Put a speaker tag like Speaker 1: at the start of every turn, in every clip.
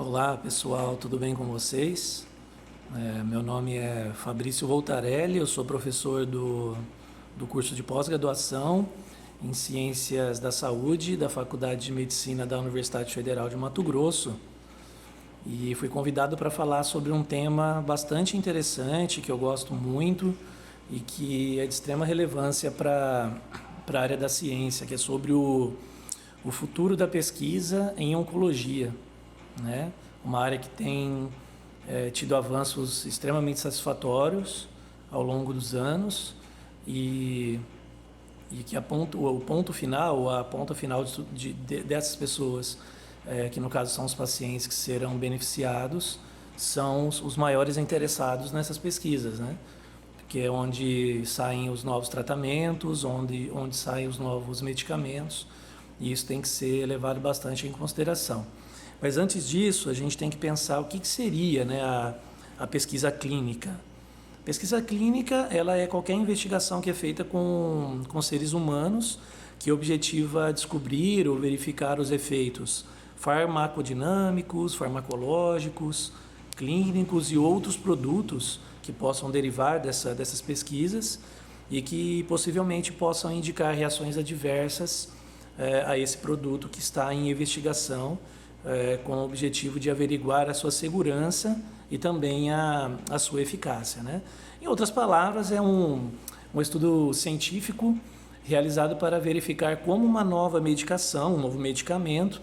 Speaker 1: Olá pessoal, tudo bem com vocês? Meu nome é Fabrício Voltarelli, eu sou professor do curso de pós-graduação em Ciências da Saúde da Faculdade de Medicina da Universidade Federal de Mato Grosso e fui convidado para falar sobre um tema bastante interessante que eu gosto muito e que é de extrema relevância para a área da ciência, que é sobre o futuro da pesquisa em oncologia, né? Uma área que tem tido avanços extremamente satisfatórios ao longo dos anos e que o ponto final, a ponta final dessas pessoas, que no caso são os pacientes que serão beneficiados, são os maiores interessados nessas pesquisas, né? Que é onde saem os novos tratamentos, onde saem os novos medicamentos, e isso tem que ser levado bastante em consideração. Mas antes disso, a gente tem que pensar o que seria, né, a pesquisa clínica. Pesquisa clínica, ela é qualquer investigação que é feita com seres humanos que objetiva descobrir ou verificar os efeitos farmacodinâmicos, farmacológicos, clínicos e outros produtos que possam derivar dessas pesquisas e que possivelmente possam indicar reações adversas a esse produto que está em investigação, com o objetivo de averiguar a sua segurança e também a sua eficácia, né? Em outras palavras, é um estudo científico realizado para verificar como uma nova medicação, um novo medicamento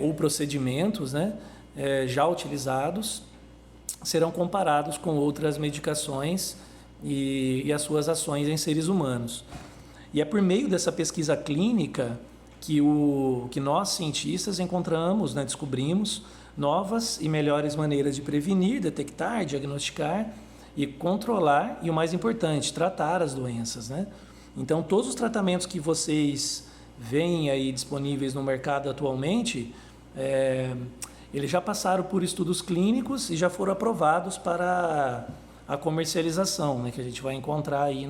Speaker 1: ou procedimentos, né, já utilizados serão comparados com outras medicações e as suas ações em seres humanos. E é por meio dessa pesquisa clínica que nós, cientistas, encontramos, né, descobrimos novas e melhores maneiras de prevenir, detectar, diagnosticar e controlar, e o mais importante, tratar as doenças, né? Então, todos os tratamentos que vocês veem aí disponíveis no mercado atualmente, eles já passaram por estudos clínicos e já foram aprovados para a comercialização, né, que a gente vai encontrar aí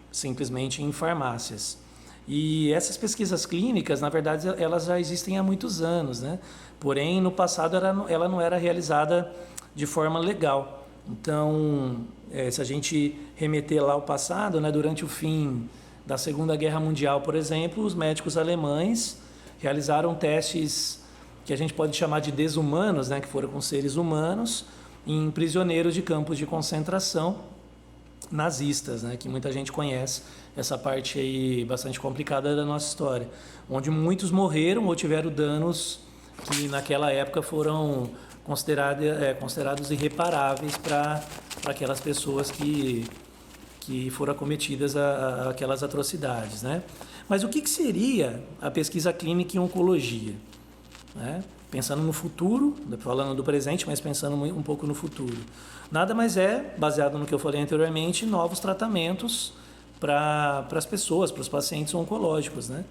Speaker 1: simplesmente em farmácias. E essas pesquisas clínicas, na verdade, elas já existem há muitos anos, né? Porém, no passado ela não era realizada de forma legal. Então, se a gente remeter lá ao passado, né, durante o fim da Segunda Guerra Mundial, por exemplo, os médicos alemães realizaram testes que a gente pode chamar de desumanos, né, que foram com seres humanos, em prisioneiros de campos de concentração nazistas, né, que muita gente conhece, essa parte aí bastante complicada da nossa história, onde muitos morreram ou tiveram danos que naquela época foram considerados irreparáveis para aquelas pessoas que foram acometidas a aquelas atrocidades, né? Mas o que seria a pesquisa clínica em oncologia, né? Pensando no futuro, falando do presente, mas pensando um pouco no futuro. Nada mais é, baseado no que eu falei anteriormente, novos tratamentos para as pessoas, para os pacientes oncológicos, né?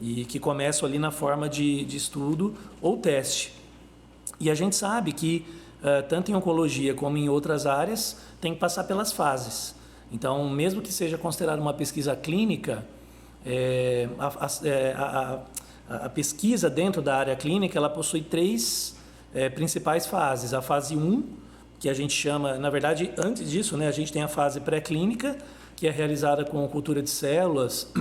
Speaker 1: E que começam ali na forma de estudo ou teste. E a gente sabe que, tanto em oncologia como em outras áreas, tem que passar pelas fases. Então, mesmo que seja considerada uma pesquisa clínica, a pesquisa dentro da área clínica, ela possui três principais fases. A fase 1, que a gente chama, na verdade, antes disso, né, a gente tem a fase pré-clínica, que é realizada com cultura de células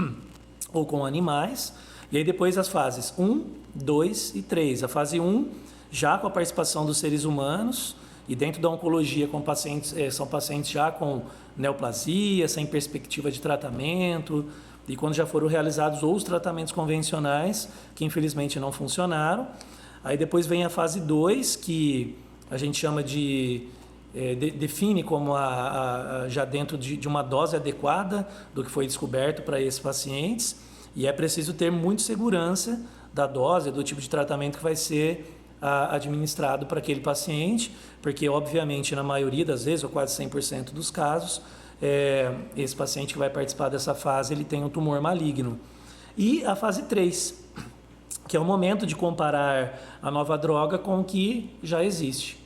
Speaker 1: ou com animais. E aí depois as fases 1, 2 e 3. A fase 1, já com a participação dos seres humanos, e dentro da oncologia são pacientes já com neoplasia, sem perspectiva de tratamento, e quando já foram realizados outros tratamentos convencionais, que infelizmente não funcionaram. Aí depois vem a fase 2, que a gente chama define como já dentro de uma dose adequada do que foi descoberto para esses pacientes, e é preciso ter muita segurança da dose, do tipo de tratamento que vai ser administrado para aquele paciente, porque obviamente na maioria das vezes, ou quase 100% dos casos, esse paciente que vai participar dessa fase, ele tem um tumor maligno. E a fase 3, que é o momento de comparar a nova droga com o que já existe,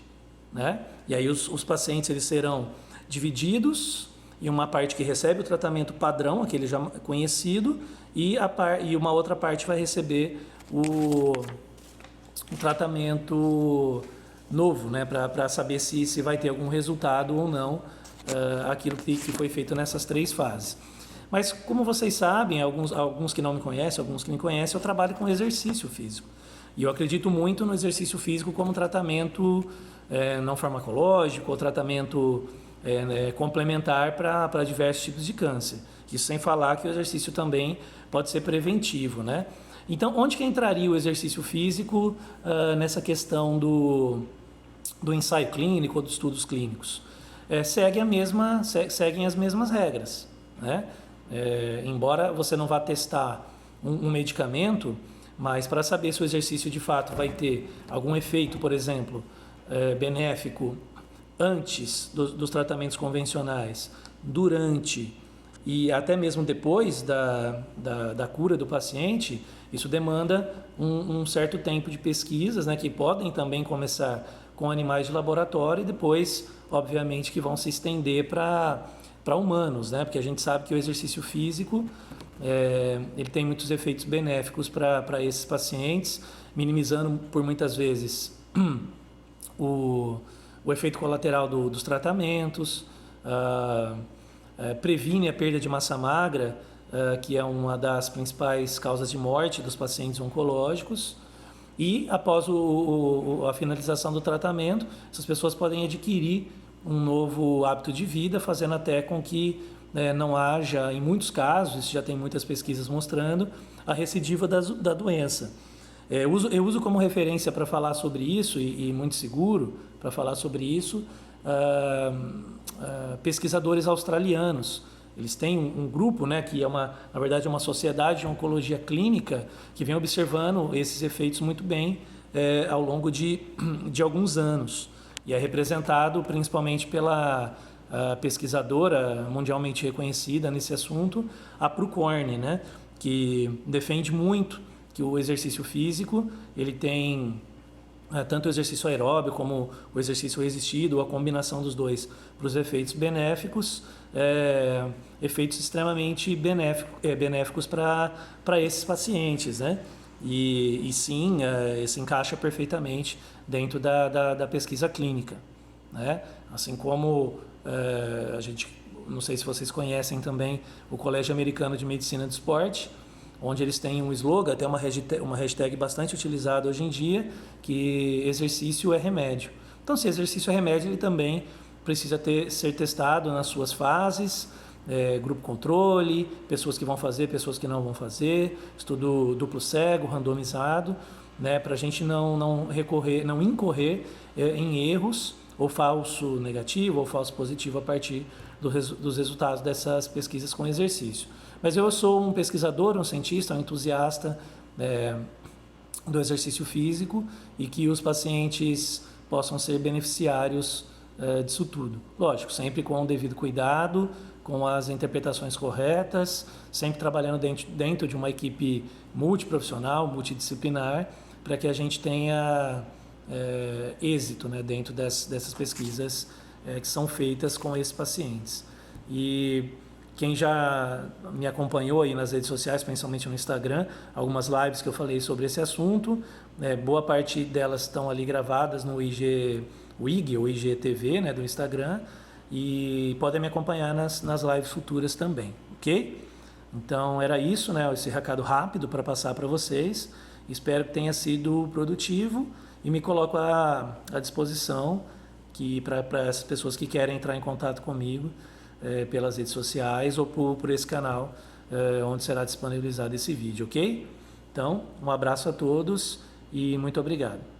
Speaker 1: né? E aí os pacientes eles serão divididos em uma parte que recebe o tratamento padrão, aquele já conhecido, e uma outra parte vai receber um tratamento novo, né, para saber se vai ter algum resultado ou não aquilo que foi feito nessas 3 fases. Mas como vocês sabem, alguns que não me conhecem, alguns que me conhecem, eu trabalho com exercício físico. E eu acredito muito no exercício físico como tratamento não farmacológico ou tratamento complementar para diversos tipos de câncer. Isso sem falar que o exercício também pode ser preventivo, né? Então, onde que entraria o exercício físico nessa questão do ensaio clínico ou dos estudos clínicos? Seguem as mesmas regras, né? Embora você não vá testar um medicamento, mas para saber se o exercício de fato vai ter algum efeito, por exemplo, benéfico antes dos tratamentos convencionais, durante e até mesmo depois da cura do paciente, isso demanda um certo tempo de pesquisas, né, que podem também começar com animais de laboratório e depois, obviamente, que vão se estender para humanos, né, porque a gente sabe que o exercício físico ele tem muitos efeitos benéficos para esses pacientes, minimizando por muitas vezes o efeito colateral dos tratamentos, previne a perda de massa magra, que é uma das principais causas de morte dos pacientes oncológicos. E após a finalização do tratamento, essas pessoas podem adquirir um novo hábito de vida, fazendo até com que não haja, em muitos casos, isso já tem muitas pesquisas mostrando, a recidiva da doença. Eu uso como referência para falar sobre isso, e muito seguro para falar sobre isso, pesquisadores australianos. Eles têm um grupo, né, que na verdade é uma sociedade de oncologia clínica que vem observando esses efeitos muito bem ao longo de alguns anos. E é representado principalmente pela pesquisadora mundialmente reconhecida nesse assunto, a Prukorn, né, que defende muito que o exercício físico ele tem tanto o exercício aeróbico como o exercício resistido, ou a combinação dos dois, para os efeitos benéficos, efeitos extremamente benéficos para esses pacientes, né? E sim, se encaixa perfeitamente dentro da pesquisa clínica, né? Assim como a gente, não sei se vocês conhecem também o Colégio Americano de Medicina do Esporte, onde eles têm um slogan, até uma hashtag bastante utilizada hoje em dia, que exercício é remédio. Então, se exercício é remédio, ele também precisa ser testado nas suas fases, grupo controle, pessoas que vão fazer, pessoas que não vão fazer, estudo duplo cego, randomizado, né, para a gente não incorrer em erros, ou falso negativo, ou falso positivo, a partir dos resultados dessas pesquisas com exercício. Mas eu sou um pesquisador, um cientista, um entusiasta do exercício físico e que os pacientes possam ser beneficiários disso tudo. Lógico, sempre com o devido cuidado, com as interpretações corretas, sempre trabalhando dentro de uma equipe multiprofissional, multidisciplinar, para que a gente tenha êxito, né, dentro dessas pesquisas que são feitas com esses pacientes. E quem já me acompanhou aí nas redes sociais, principalmente no Instagram, algumas lives que eu falei sobre esse assunto, boa parte delas estão ali gravadas no WIG ou IGTV, né, do Instagram, e podem me acompanhar nas lives futuras também, ok? Então era isso, né, esse recado rápido para passar para vocês. Espero que tenha sido produtivo e me coloco à disposição para essas pessoas que querem entrar em contato comigo pelas redes sociais ou por esse canal onde será disponibilizado esse vídeo, ok? Então, um abraço a todos e muito obrigado.